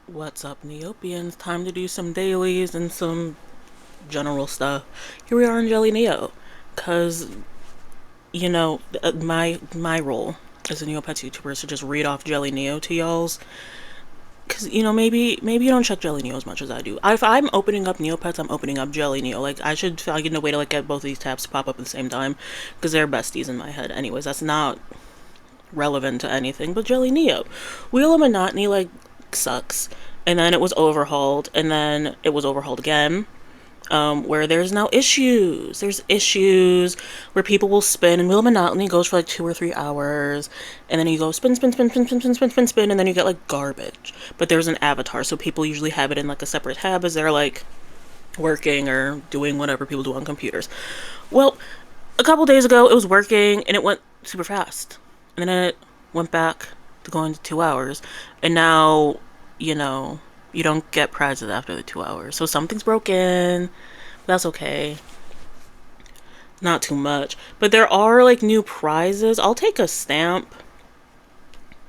What's up, Neopians? Time to do some dailies and some general stuff. Here we are in Jelly Neo, cause my role as a Neopets YouTuber is to just read off Jelly Neo to y'all's. Cause maybe you don't check Jelly Neo as much as I do. If I'm opening up Neopets, I'm opening up Jelly Neo. Like I should find a way to like get both of these tabs to pop up at the same time, cause they're besties in my head. Anyways, that's not relevant to anything. But Jelly Neo, Wheel of Monotony like sucks. And then it was overhauled, and then it was overhauled again. Where there's now issues. There's issues where people will spin, and Wheel of Monotony goes for like 2 or 3 hours, and then you go spin, spin, spin, spin, spin, spin, spin, spin, spin, and then you get like garbage. But there's an avatar, so people usually have it in like a separate tab as they're like working or doing whatever people do on computers. Well, a couple days ago it was working, and it went super fast, and then it went back to going to 2 hours, and now you don't get prizes after the 2 hours. So something's broken. That's okay. Not too much. But there are like new prizes. I'll take a stamp.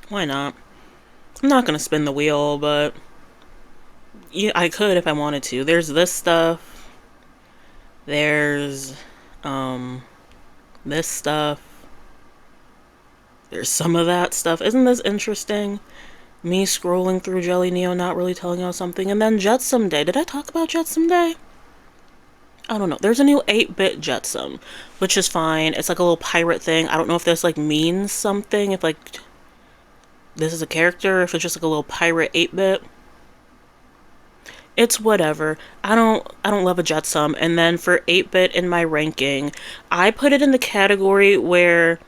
Why not? I'm not gonna spin the wheel, but yeah, I could if I wanted to. There's this stuff. There's this stuff. There's some of that stuff. Isn't this interesting? Me scrolling through Jelly Neo, not really telling y'all something. And then Jetsam Day. Did I talk about Jetsam Day? I don't know. There's a new 8-bit Jetsam, which is fine. It's like a little pirate thing. I don't know if this like means something. If like this is a character, if it's just like a little pirate 8-bit. It's whatever. I don't love a Jetsam. And then for 8-bit in my ranking, I put it in the category where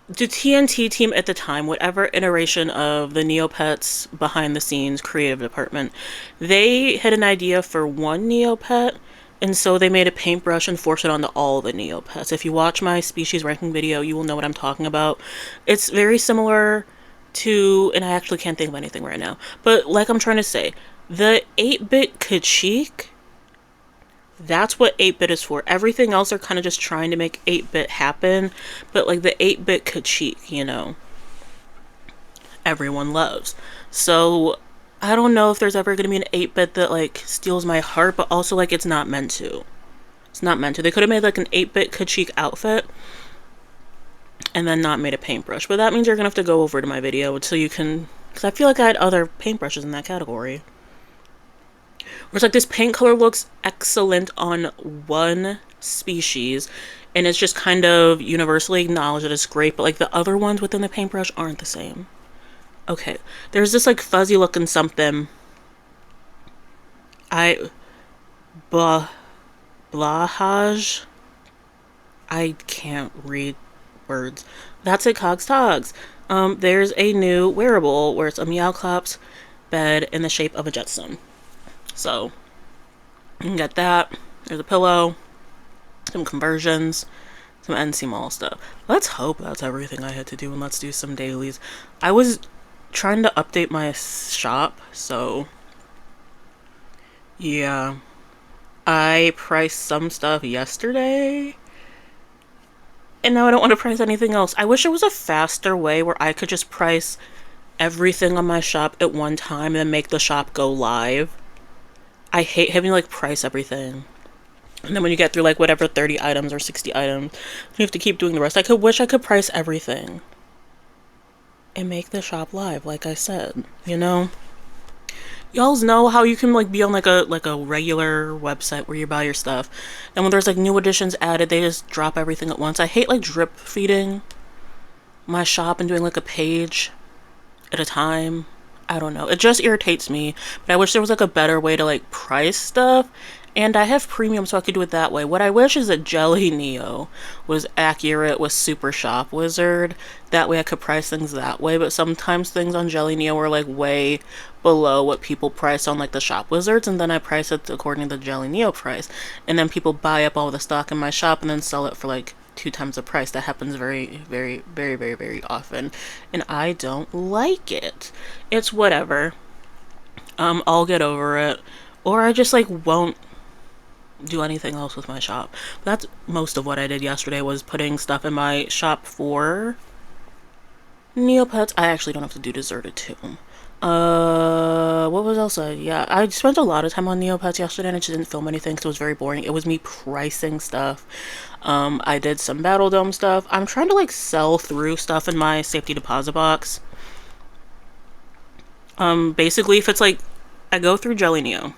the TNT team at the time, whatever iteration of the Neopets behind the scenes creative department, they had an idea for one Neopet, and so they made a paintbrush and forced it onto all the Neopets. If you watch my species ranking video, you will know what I'm talking about. It's very similar to, and I actually can't think of anything right now, but like I'm trying to say, the 8-bit Kachik, that's what 8-bit is for. Everything else are kind of just trying to make 8-bit happen, but like the 8-bit Kachik, everyone loves. So I don't know if there's ever going to be an 8-bit that like steals my heart, but also like it's not meant to. It's not meant to. They could have made like an 8-bit Kachik outfit and then not made a paintbrush, but that means you're going to have to go over to my video so you can, because I feel like I had other paintbrushes in that category. Where it's like this paint color looks excellent on one species, and it's just kind of universally acknowledged that it's great, but like the other ones within the paintbrush aren't the same. Okay, there's this like fuzzy looking something. I blah blahaj. I can't read words. That's it, Cogs Togs. There's a new wearable where it's a Meowclops bed in the shape of a Jetsam. So you can get that. There's a pillow, some conversions, some NC Mall stuff. Let's hope that's everything I had to do, and let's do some dailies. I was trying to update my shop, so yeah. I priced some stuff yesterday, and now I don't want to price anything else. I wish there was a faster way where I could just price everything on my shop at one time and then make the shop go live. I hate having to like price everything. And then when you get through like whatever 30 items or 60 items, you have to keep doing the rest. I could wish I could price everything and make the shop live, like I said, Y'all know how you can like be on like a regular website where you buy your stuff, and when there's like new additions added, they just drop everything at once. I hate like drip feeding my shop and doing like a page at a time. I don't know. It just irritates me. But I wish there was like a better way to like price stuff. And I have premium, so I could do it that way. What I wish is that Jelly Neo was accurate with Super Shop Wizard. That way I could price things that way. But sometimes things on Jelly Neo are like way below what people price on like the Shop Wizards. And then I price it according to the Jelly Neo price. And then people buy up all the stock in my shop and then sell it for like 2 times the price. That happens very, very, very, very, very often, and I don't like it. It's whatever. I'll get over it, or I just like won't do anything else with my shop. That's most of what I did yesterday, was putting stuff in my shop for Neopets, I actually don't have to do Deserted Tomb. What was else? Yeah, I spent a lot of time on Neopets yesterday and I just didn't film anything because it was very boring. It was me pricing stuff. I did some Battle Dome stuff. I'm trying to like sell through stuff in my safety deposit box. Basically, if it's like, I go through Jelly Neo.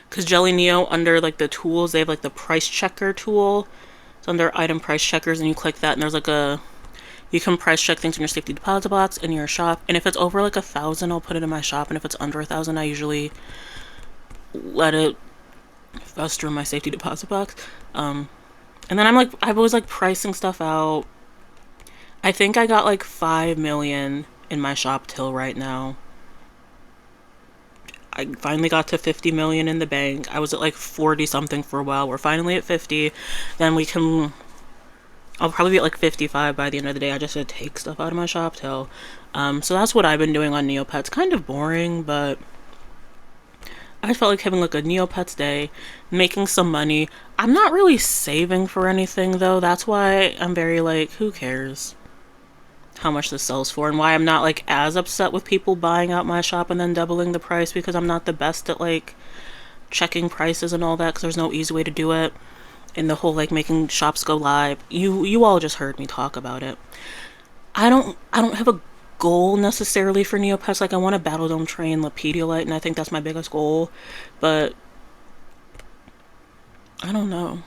Because Jelly Neo, under like the tools, they have like the price checker tool. It's under item price checkers and you click that and there's like you can price check things in your safety deposit box in your shop. And if it's over like 1,000, I'll put it in my shop. And if it's under 1,000, I usually let it fester in my safety deposit box. And then I was like pricing stuff out. I think I got like 5 million in my shop till right now. I finally got to 50 million in the bank. I was at like 40 something for a while. We're finally at 50. Then I'll probably be at like 55 by the end of the day. I just had to take stuff out of my shop till. So that's what I've been doing on Neopets. Kind of boring, but I felt like having like a Neopets day, making some money. I'm not really saving for anything though. That's why I'm very like, who cares how much this sells for, and why I'm not like as upset with people buying out my shop and then doubling the price, because I'm not the best at like checking prices and all that, because there's no easy way to do it. And the whole like making shops go live, you all just heard me talk about it. I don't have a goal necessarily for Neopets. Like, I want to Battle Dome train Lepediolite, and I think that's my biggest goal. But I don't know.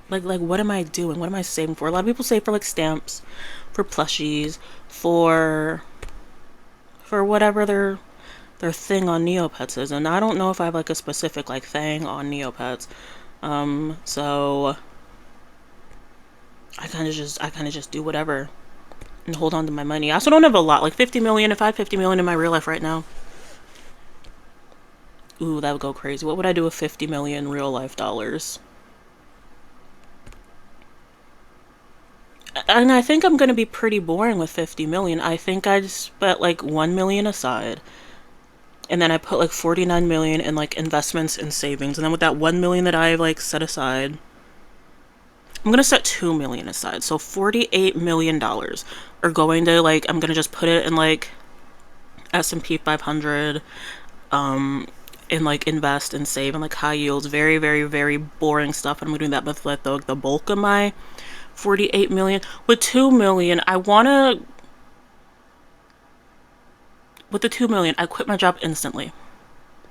Like what am I doing? What am I saving for? A lot of people save for like stamps, for plushies, for whatever their thing on Neopets is, and I don't know if I have like a specific like thing on Neopets. So I kind of just do whatever and hold on to my money. I also don't have a lot, like 50 million. If I had 50 million in my real life right now, ooh, that would go crazy. What would I do with 50 million real life dollars? And I think I'm gonna be pretty boring with 50 million. I think I just put like 1 million aside. And then I put like 49 million in like investments and savings. And then with that 1 million that I like set aside, I'm gonna set 2 million aside. So $48 million are going to like, I'm gonna just put it in like S&P 500, and like invest and save and like high yields. Very, very, very boring stuff. And I'm gonna do that with like the bulk of my 48 million. With 2 million, with the 2 million, I quit my job instantly.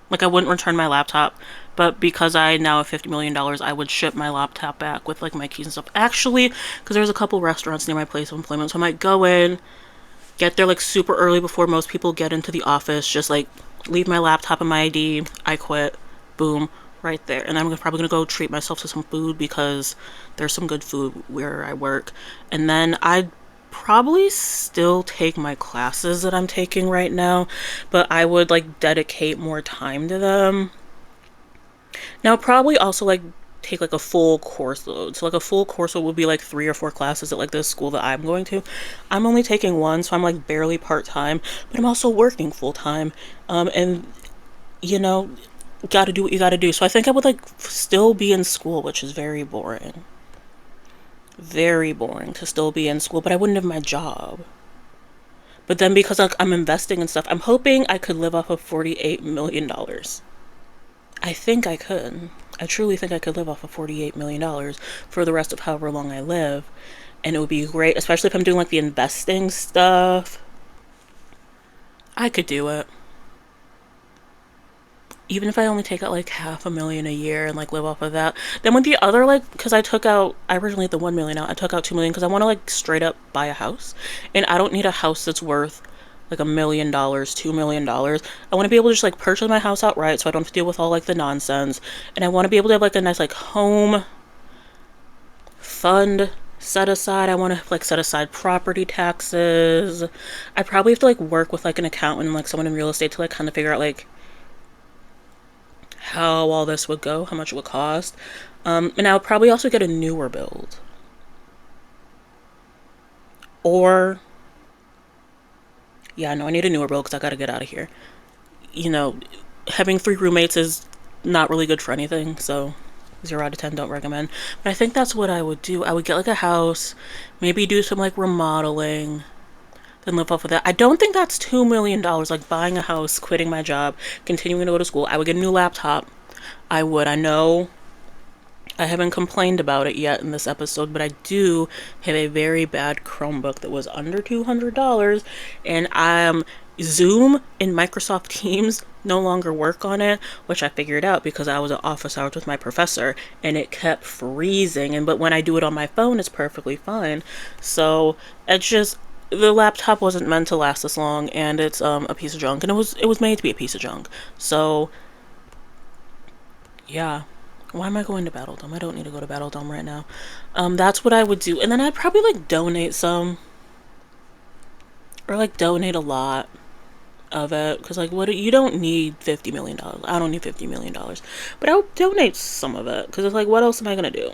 Like, I wouldn't return my laptop, but because I now have $50 million, I would ship my laptop back with like my keys and stuff. Actually, because there's a couple restaurants near my place of employment, so I might go in, get there like super early before most people get into the office, just like leave my laptop and my ID, I quit, boom, right there. And I'm probably gonna go treat myself to some food because there's some good food where I work. And then I'd probably still take my classes that I'm taking right now, but I would like dedicate more time to them. Now, probably also like take like a full course load. So like a full course load would be like 3 or 4 classes at like the school that I'm going to. I'm only taking one, so I'm like barely part-time, but I'm also working full-time. And you know, gotta do what you gotta do. So I think I would like still be in school, which is very boring. Very boring to still be in school, but I wouldn't have my job. But then because like I'm investing in stuff, I'm hoping I could live off of $48 million. I think I could. I truly think I could live off of $48 million for the rest of however long I live. And it would be great, especially if I'm doing like the investing stuff. I could do it. Even if I only take out like half a million a year and like live off of that. Then with the other, like, because I originally had the 1 million out, I took out 2 million because I want to like straight up buy a house. And I don't need a house that's worth like $1 million, $2 million. I want to be able to just like purchase my house outright so I don't have to deal with all like the nonsense. And I want to be able to have like a nice like home fund set aside. I want to like set aside property taxes. I probably have to like work with like an accountant and like someone in real estate to like kind of figure out like how all this would go, how much it would cost. And I'll probably also get a newer build. Or, yeah, no, I need a newer build because I gotta get out of here. You know, having 3 roommates is not really good for anything, so 0 out of 10, don't recommend. But I think that's what I would do. I would get like a house, maybe do some like remodeling, then live off of that. I don't think that's $2 million, like buying a house, quitting my job, continuing to go to school. I would get a new laptop. I would. I know I haven't complained about it yet in this episode, but I do have a very bad Chromebook that was under $200, and Zoom and Microsoft Teams no longer work on it, which I figured out because I was at office hours with my professor, and it kept freezing. But when I do it on my phone, it's perfectly fine. So it's just the laptop wasn't meant to last this long, and it's a piece of junk, and it was made to be a piece of junk. So yeah. Why am I going to Battle Dome? I don't need to go to Battle Dome right now. That's what I would do. And then I'd probably like donate some. Or like donate a lot of it. Because like you don't need $50 million. I don't need $50 million. But I would donate some of it. Because it's like, what else am I going to do?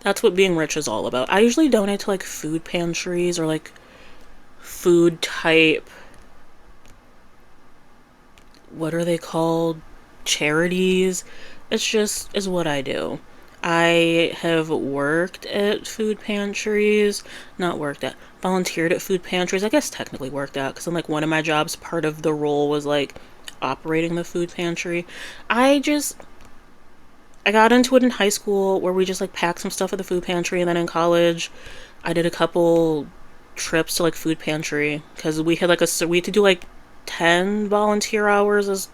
That's what being rich is all about. I usually donate to like food pantries or like food type, what are they called? Charities. It's just is what I do. I have worked at food pantries, not worked at, volunteered at food pantries. I guess technically worked at, because in like one of my jobs, part of the role was like operating the food pantry. I just, I got into it in high school where we just like packed some stuff at the food pantry, and then in college, I did a couple trips to like food pantry because we had like we had to do like 10 volunteer hours as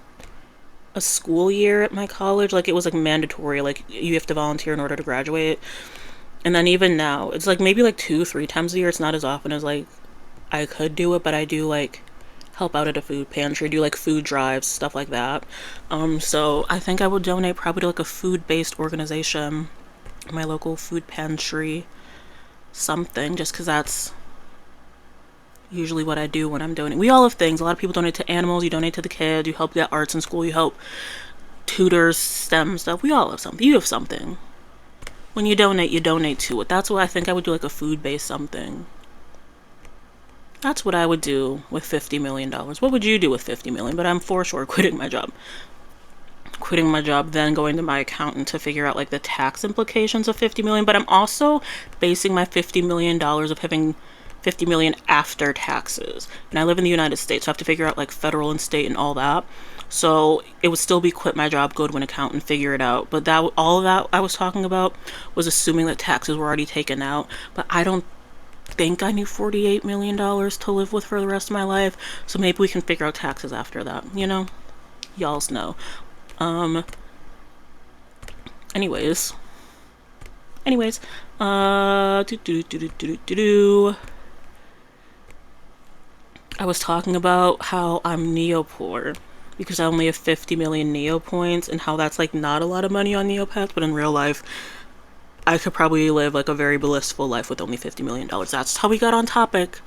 a school year at my college. Like it was like mandatory, like you have to volunteer in order to graduate. And then even now it's like maybe like 2-3 times a year. It's not as often as like I could do it, but I do like help out at a food pantry, do like food drives, stuff like that. So I think I would donate probably to like a food-based organization, my local food pantry, something, just because that's usually what I do when I'm donating. We all have things. A lot of people donate to animals, you donate to the kids, you help get arts in school, you help tutors, STEM stuff. We all have something. You have something. When you donate to it. That's what I think I would do, like a food-based something. That's what I would do with $50 million. What would you do with 50 million? But I'm for sure quitting my job. Quitting my job, then going to my accountant to figure out like the tax implications of 50 million. But I'm also basing my $50 million of having 50 million after taxes. And I live in the United States, so I have to figure out like federal and state and all that. So it would still be quit my job, go to an accountant, figure it out. But that all of that I was talking about was assuming that taxes were already taken out. But I don't think I need $48 million to live with for the rest of my life. So maybe we can figure out taxes after that. You know, y'all's know. Um. Anyways. Anyways. Do do do do do do do. I was talking about how I'm Neo poor because I only have 50 million Neo points, and how that's like not a lot of money on Neopets, but in real life I could probably live like a very blissful life with only $50 million. That's how we got on topic.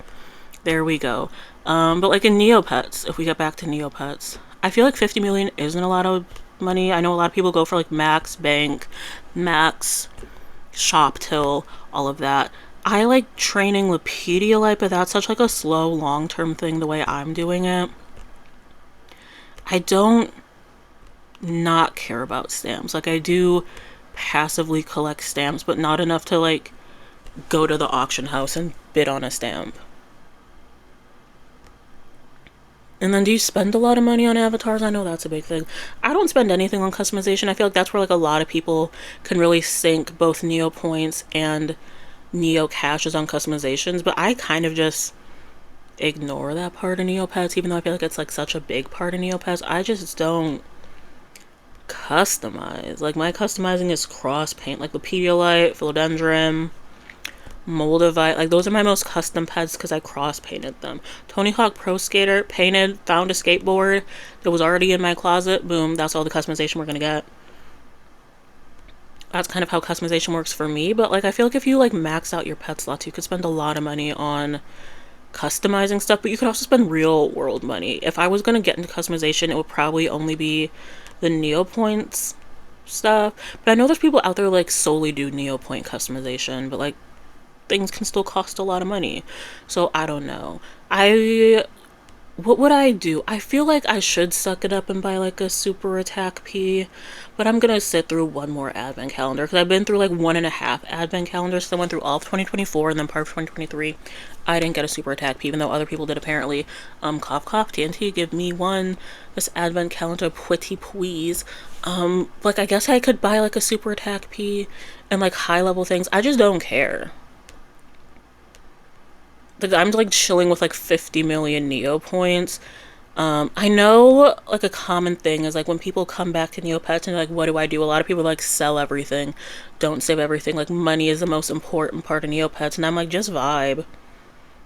There we go. But like in Neopets, if we get back to Neopets, I feel like 50 million isn't a lot of money. I know a lot of people go for like max bank, max shop till, all of that. I like training Lepediolite, but that's such like a slow, long-term thing the way I'm doing it. I don't not care about stamps. Like I do passively collect stamps, but not enough to like go to the auction house and bid on a stamp. And then do you spend a lot of money on avatars? I know that's a big thing. I don't spend anything on customization. I feel like that's where like a lot of people can really sink both Neo points and Neo caches on customizations, but I kind of just ignore that part of Neopets, even though I feel like it's like such a big part of Neopets. I just don't customize. Like my customizing is cross paint, like the Pedialyte, Philodendron, Moldavite. Like those are my most custom pets because I cross painted them. Tony Hawk Pro Skater, painted, found a skateboard that was already in my closet. Boom, that's all the customization we're gonna get. That's kind of how customization works for me. But like I feel like if you like max out your pet slots, you could spend a lot of money on customizing stuff, but you could also spend real world money. If I was gonna get into customization, it would probably only be the Neo points stuff. But I know there's people out there like solely do Neo point customization, but like things can still cost a lot of money. So I don't know. I What would I do? I feel like I should suck it up and buy like a super attack P, but I'm gonna sit through one more advent calendar because I've been through like one and a half advent calendars. So I went through all of 2024 and then part of 2023. I didn't get a super attack P, even though other people did apparently. Cough cough TNT, give me one. This advent calendar, pretty please. Like I guess I could buy like a super attack P and like high level things. I just don't care. Like I'm like chilling with like 50 million Neo points. I know like a common thing is like when people come back to Neopets and like, what do I do? A lot of people like sell everything, don't save everything. Like money is the most important part of Neopets, and I'm like, just vibe.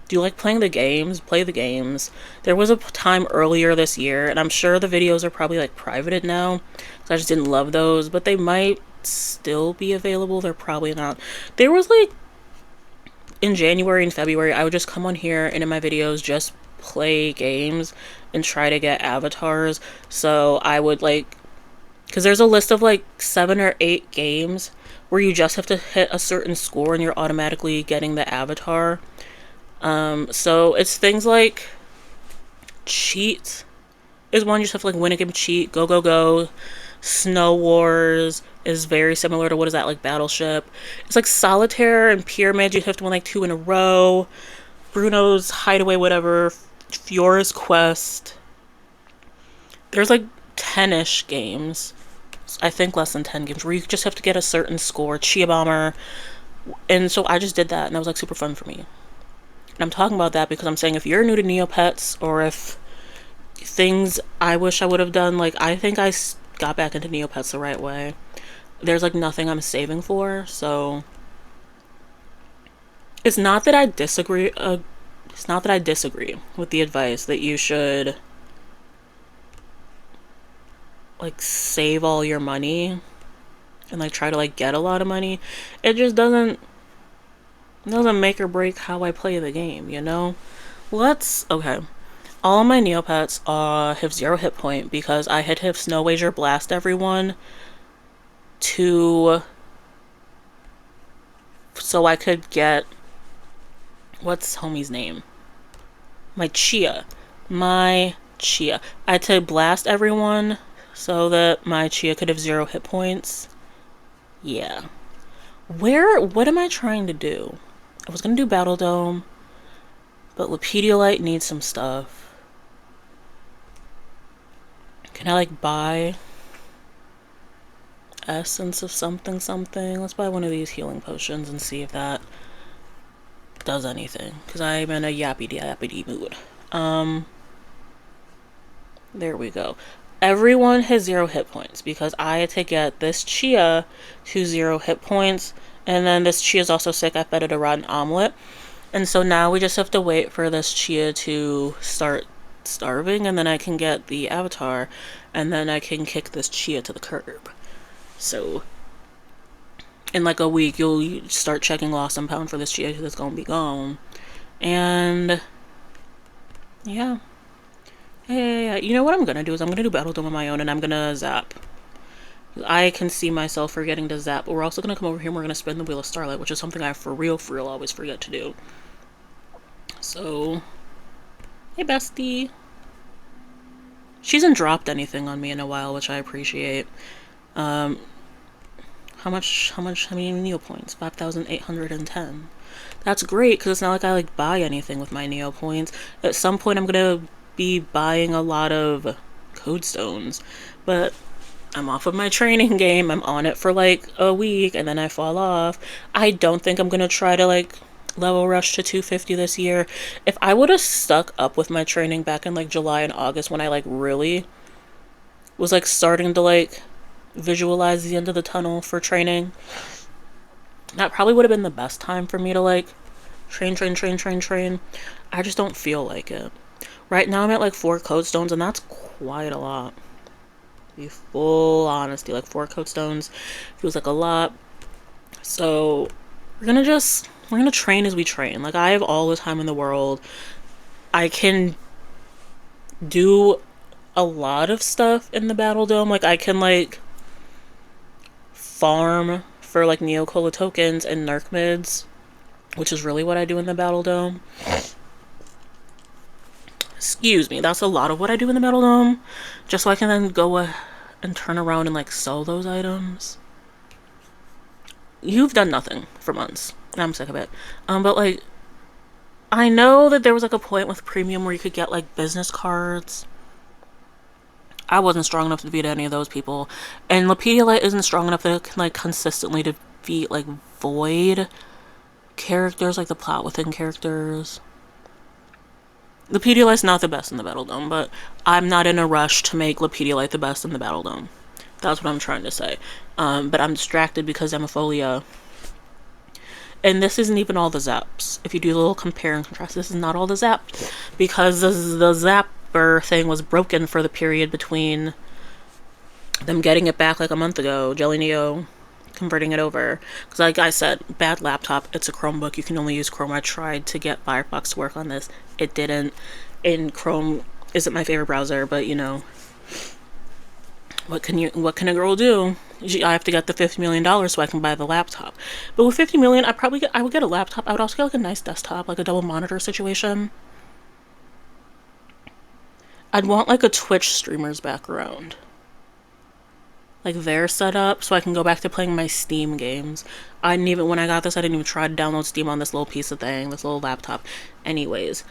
Do you like playing the games? Play the games. There was a time earlier this year, and I'm sure the videos are probably like privated now, so I just didn't love those, but they might still be available. They're probably not. There was like in January and February, I would just come on here and in my videos just play games and try to get avatars. So I would like, because there's a list of like 7 or 8 games where you just have to hit a certain score and you're automatically getting the avatar. So it's things like cheat is one. You just have to like win a game, cheat, go go go. Snow Wars is very similar to, what is that, like Battleship. It's like Solitaire and Pyramid. You have to win like 2 in a row. Bruno's Hideaway, whatever. Fiora's Quest. There's like 10-ish games. I think less than 10 games where you just have to get a certain score. Chia Bomber. And so I just did that, and that was like super fun for me. And I'm talking about that because I'm saying if you're new to Neopets, or if things I wish I would have done, like I think I got back into Neopets the right way. There's like nothing I'm saving for, so it's not that I disagree. It's not that I disagree with the advice that you should like save all your money and like try to like get a lot of money. It just doesn't make or break how I play the game, you know? Okay. All of my Neopets have 0 hit point because I had to Snow Wager blast everyone so I could get, what's homie's name? My Chia. I had to blast everyone so that my Chia could have 0 hit points. Yeah. What am I trying to do? I was gonna do Battle Dome, but Lepediolite needs some stuff. Can I like buy essence of something something? Let's buy one of these healing potions and see if that does anything, because I'm in a yappy mood. There we go. Everyone has 0 hit points because I had to get this Chia to 0 hit points, and then this Chia is also sick. I fed it a rotten omelet, and so now we just have to wait for this Chia to start starving, and then I can get the avatar, and then I can kick this Chia to the curb. So in like a week, you'll start checking lost and found for this Chia that's gonna be gone. And yeah. Hey, you know what I'm gonna do is I'm gonna do Battle Dome on my own, and I'm gonna zap. I can see myself forgetting to zap, but we're also gonna come over here and we're gonna spin the Wheel of Starlight, which is something I for real always forget to do. So, hey bestie. She hasn't dropped anything on me in a while, which I appreciate. How many Neo points? 5,810. That's great, because it's not like I like buy anything with my Neo points. At some point I'm gonna be buying a lot of code stones, but I'm off of my training game. I'm on it for like a week and then I fall off. I don't think I'm gonna try to like level rush to 250 this year. If I would have stuck up with my training back in like July and August, when I like really was like starting to like visualize the end of the tunnel for training, that probably would have been the best time for me to like train. I just don't feel like it. Right now I'm at like 4 code stones, and that's quite a lot. To be full honesty, like 4 code stones feels like a lot. So we're gonna train as we train. Like I have all the time in the world. I can do a lot of stuff in the Battle Dome. Like I can like farm for like Neo Cola tokens and Nerc mids, which is really what I do in the Battle Dome. Excuse me, that's a lot of what I do in the Metal Dome. Just so I can then go and turn around and like sell those items. You've done nothing for months. I'm sick of it. But like, I know that there was like a point with premium where you could get like business cards. I wasn't strong enough to defeat any of those people, and Lapediolite isn't strong enough to like consistently defeat like void characters, like the plot within characters. Lapediolite's not the best in the Battle Dome, but I'm not in a rush to make Lapediolite the best in the Battle Dome. That's what I'm trying to say. But I'm distracted because Amphifolia. And this isn't even all the zaps. If you do a little compare and contrast, this is not all the zaps. Because the zapper thing was broken for the period between them getting it back like a month ago, Jelly Neo converting it over. Because like I said, bad laptop, it's a Chromebook, you can only use Chrome. I tried to get Firefox to work on this. It didn't. And Chrome isn't my favorite browser, but you know, what can a girl do? I have to get the $50 million so I can buy the laptop. But with $50 million, I would get a laptop. I would also get like a nice desktop, like a double monitor situation. I'd want like a Twitch streamer's background, like their setup, so I can go back to playing my Steam games. When I got this, I didn't even try to download Steam on this little piece of thing, this little laptop. Anyways,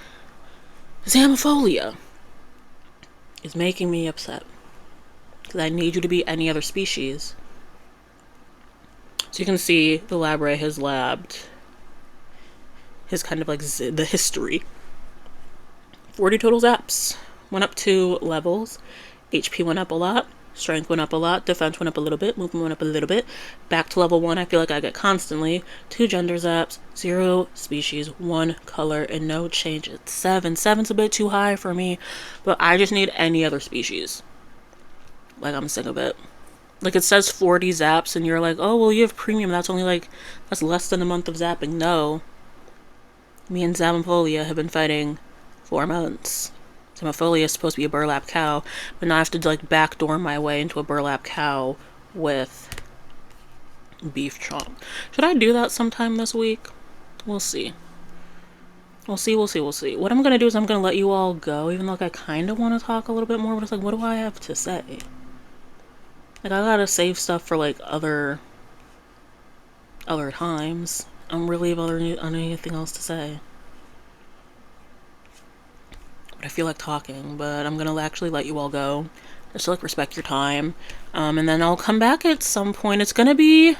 Xamophilia is making me upset. Because I need you to be any other species. So you can see the Labray has labbed his kind of like the history. 40 total zaps. Went up 2 levels. HP went up a lot. Strength went up a lot. Defense went up a little bit. Movement went up a little bit. Back to level 1, I feel like I get constantly. 2 gender zaps. 0 species. 1 color. And no change. It's 7. 7's a bit too high for me. But I just need any other species. Like, I'm sick of it. Like, it says 40 zaps, and you're like, oh, well, you have premium. That's less than a month of zapping. No. Me and Xamophilia have been fighting 4 months. Xamophilia is supposed to be a burlap cow, but now I have to, like, backdoor my way into a burlap cow with beef chomp. Should I do that sometime this week? We'll see. We'll see. What I'm gonna do is I'm gonna let you all go, even though like, I kind of want to talk a little bit more, but it's like, what do I have to say? Like, I gotta save stuff for, like, other times. I don't really have anything else to say. But I feel like talking, but I'm gonna actually let you all go. Just to, like, respect your time. And then I'll come back at some point. It's gonna be...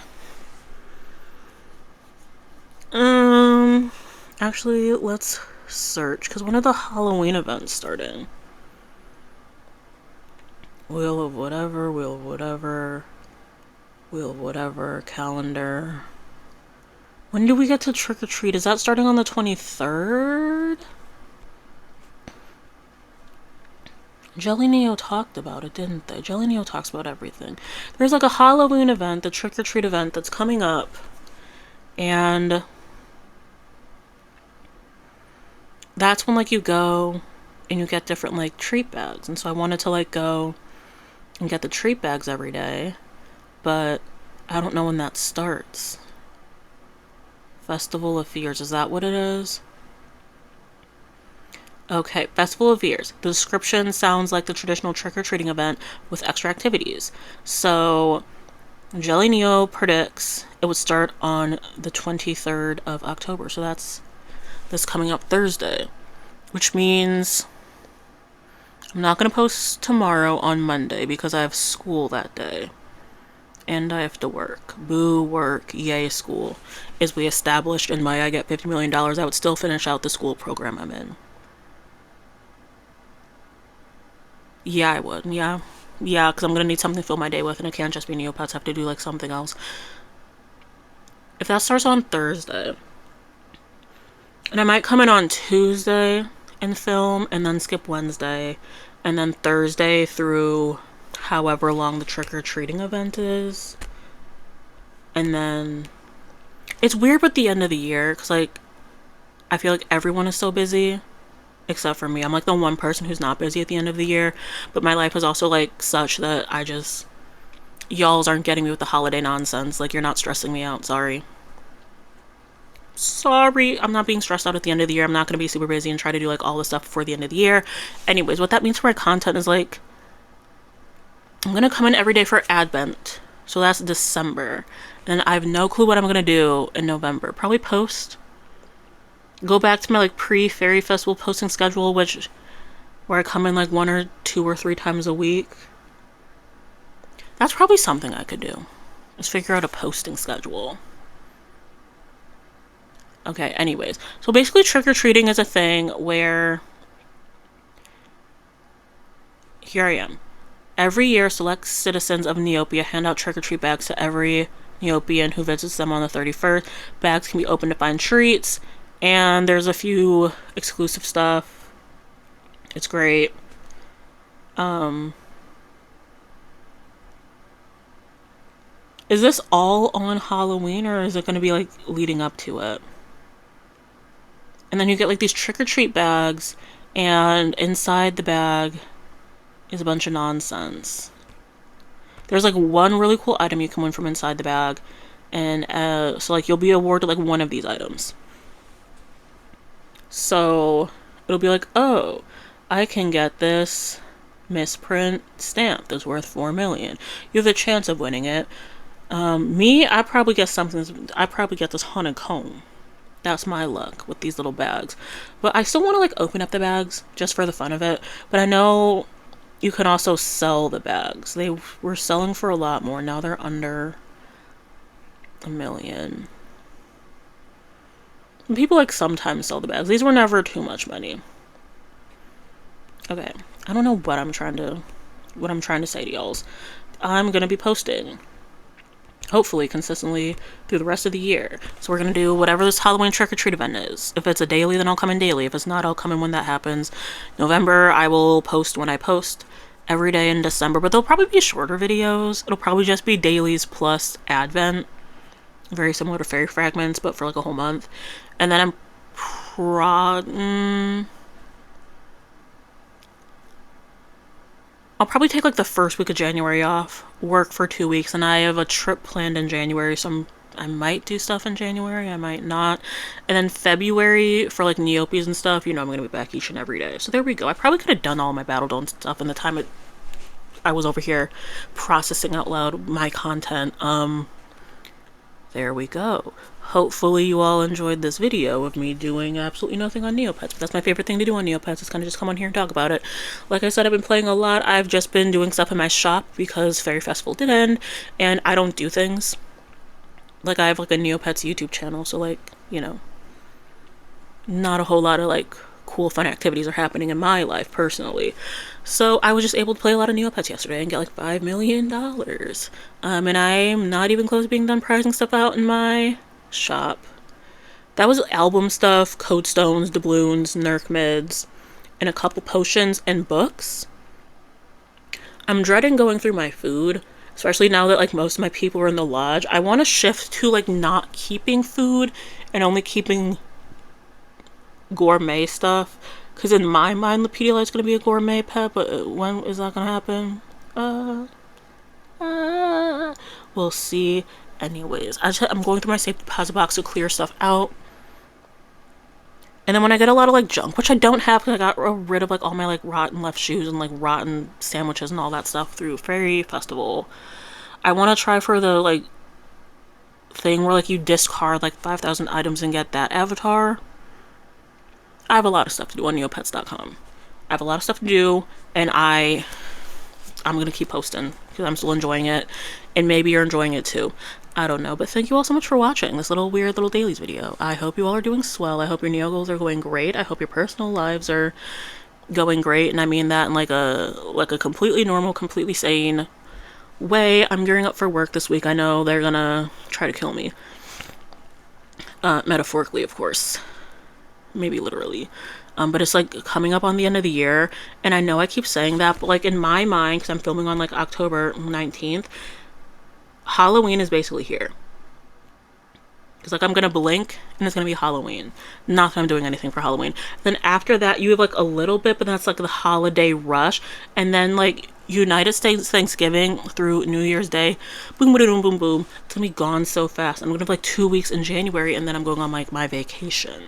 Actually, let's search, because when are the Halloween events starting? Wheel of whatever, calendar. When do we get to trick or treat? Is that starting on the 23rd? Jelly Neo talked about it, didn't they? Jelly Neo talks about everything. There's like a Halloween event, the trick or treat event that's coming up. And that's when like you go and you get different like treat bags. And so I wanted to like go and get the treat bags every day, but I don't know when that starts. Festival of Fears, is that what it is? Okay, Festival of Fears. The description sounds like the traditional trick-or-treating event with extra activities. So, Jelly Neo predicts it would start on the 23rd of October, so that's this coming up Thursday, which means I'm not going to post tomorrow on Monday because I have school that day. And I have to work. Boo, work. Yay, school. As we established in my I get $50 million, I would still finish out the school program I'm in. Yeah, I would. Yeah. Yeah, because I'm going to need something to fill my day with, and it can't just be Neopets. I have to do, like, something else. If that starts on Thursday, and I might come in on Tuesday and film, and then skip Wednesday, and then Thursday through however long the trick-or-treating event is. And then it's weird with the end of the year, because like I feel like everyone is so busy except for me. I'm like the one person who's not busy at the end of the year, but my life is also like such that y'alls aren't getting me with the holiday nonsense. Like, you're not stressing me out. Sorry. sorry, I'm not being stressed out at the end of the year. I'm not going to be super busy and try to do like all the stuff before the end of the year. Anyways, what that means for my content is like, I'm going to come in every day for Advent. So that's December. And I have no clue what I'm going to do in November. Probably post. Go back to my like pre-Fairy Festival posting schedule, where I come in like 1 or 2 or 3 times a week. That's probably something I could do. Is figure out a posting schedule. Okay, anyways. So basically trick-or-treating is a thing where... Here I am. Every year, select citizens of Neopia hand out trick-or-treat bags to every Neopian who visits them on the 31st. Bags can be opened to find treats, and there's a few exclusive stuff. It's great. Is this all on Halloween, or is it going to be like leading up to it? And then you get like these trick-or-treat bags, and inside the bag is a bunch of nonsense. There's like one really cool item you can win from inside the bag, and so like you'll be awarded like one of these items. So it'll be like, oh, I can get this misprint stamp that's worth 4 million. You have a chance of winning it. I probably get something. I probably get this haunted comb. That's my luck with these little bags. But I still want to like open up the bags just for the fun of it. But I know you can also sell the bags. They were selling for a lot more. Now they're under 1 million. And people like sometimes sell the bags. These were never too much money. Okay, I don't know what I'm trying to say to y'all. I'm gonna be posting, hopefully consistently through the rest of the year. So we're gonna do whatever this Halloween trick-or-treat event is. If it's a daily, then I'll come in daily. If it's not, I'll come in when that happens. November, I will post when I post every day in December, but they'll probably be shorter videos. It'll probably just be dailies plus Advent. Very similar to Fairy Fragments, but for like a whole month. And then I'll probably take like the first week of January off, work for 2 weeks, and I have a trip planned in January, so I might do stuff in January, I might not. And then February, for like Neopies and stuff, I'm going to be back each and every day. So there we go. I probably could have done all my Battle Dome stuff in the time I was over here processing out loud my content. There we go. Hopefully you all enjoyed this video of me doing absolutely nothing on Neopets. That's my favorite thing to do on Neopets, is kind of just come on here and talk about it. Like I said, I've been playing a lot. I've just been doing stuff in my shop because Fairy Festival did end, and I don't do things. Like, I have like a Neopets YouTube channel, so like, not a whole lot of like cool fun activities are happening in my life personally. So I was just able to play a lot of Neopets yesterday and get like $5 million. And I'm not even close to being done pricing stuff out in my shop. That was album stuff, code stones, doubloons, nerc mids, and a couple potions and books. I'm dreading going through my food, especially now that like most of my people are in the lodge. I want to shift to like not keeping food and only keeping gourmet stuff, because in my mind the Pedialyte's going to be a gourmet pet, but when is that going to happen? We'll see. Anyways, I'm going through my safe deposit box to clear stuff out, and then when I get a lot of like junk, which I don't have because I got rid of like all my like rotten left shoes and like rotten sandwiches and all that stuff through Fairy Festival, I want to try for the like thing where like you discard like 5,000 items and get that avatar. I have a lot of stuff to do on neopets.com. I have a lot of stuff to do, and I'm going to keep posting because I'm still enjoying it, and maybe you're enjoying it too. I don't know, but thank you all so much for watching this weird little dailies video. I hope you all are doing swell. I hope your Neo goals are going great. I hope your personal lives are going great, and I mean that in like a completely normal, completely sane way. I'm gearing up for work this week. I know they're gonna try to kill me. Metaphorically, of course. Maybe literally. But it's like coming up on the end of the year, and I know I keep saying that, but like in my mind, because I'm filming on like October 19th, Halloween is basically here. Because like I'm gonna blink and it's gonna be Halloween. Not that I'm doing anything for Halloween. Then after that you have like a little bit, but that's like the holiday rush. And then like United States Thanksgiving through New Year's Day, boom boom boom boom boom. It's gonna be gone so fast. I'm gonna have like 2 weeks in January and then I'm going on like my vacation.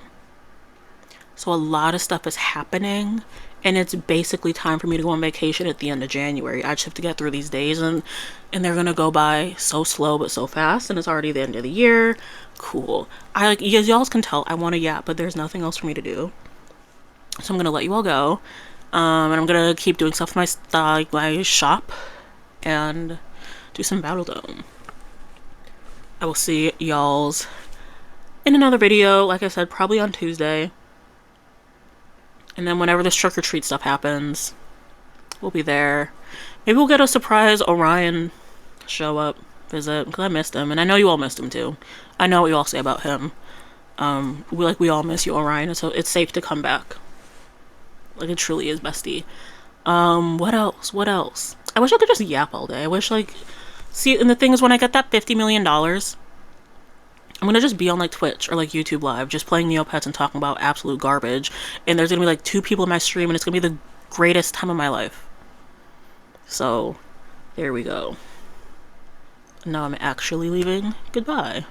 So a lot of stuff is happening and it's basically time for me to go on vacation at the end of January. I just have to get through these days and they're gonna go by so slow but so fast and it's already the end of the year. Cool. I like, as y'all can tell, I want to yap, but there's nothing else for me to do. So I'm gonna let you all go. And I'm gonna keep doing stuff with my shop and do some Battle Dome. I will see y'all's in another video, like I said, probably on Tuesday. And then whenever this trick or treat stuff happens, we'll be there. Maybe we'll get a surprise Orion show up, visit, because I missed him. And I know you all missed him too. I know what you all say about him. We all miss you, Orion, so it's safe to come back. Like, it truly is, bestie. What else? I wish I could just yap all day. I wish, like... See, and the thing is, when I get that $50 million, I'm gonna just be on, like, Twitch or, like, YouTube Live, just playing Neopets and talking about absolute garbage. And there's gonna be, like, 2 people in my stream, and it's gonna be the greatest time of my life. So, there we go. Now I'm actually leaving. Goodbye.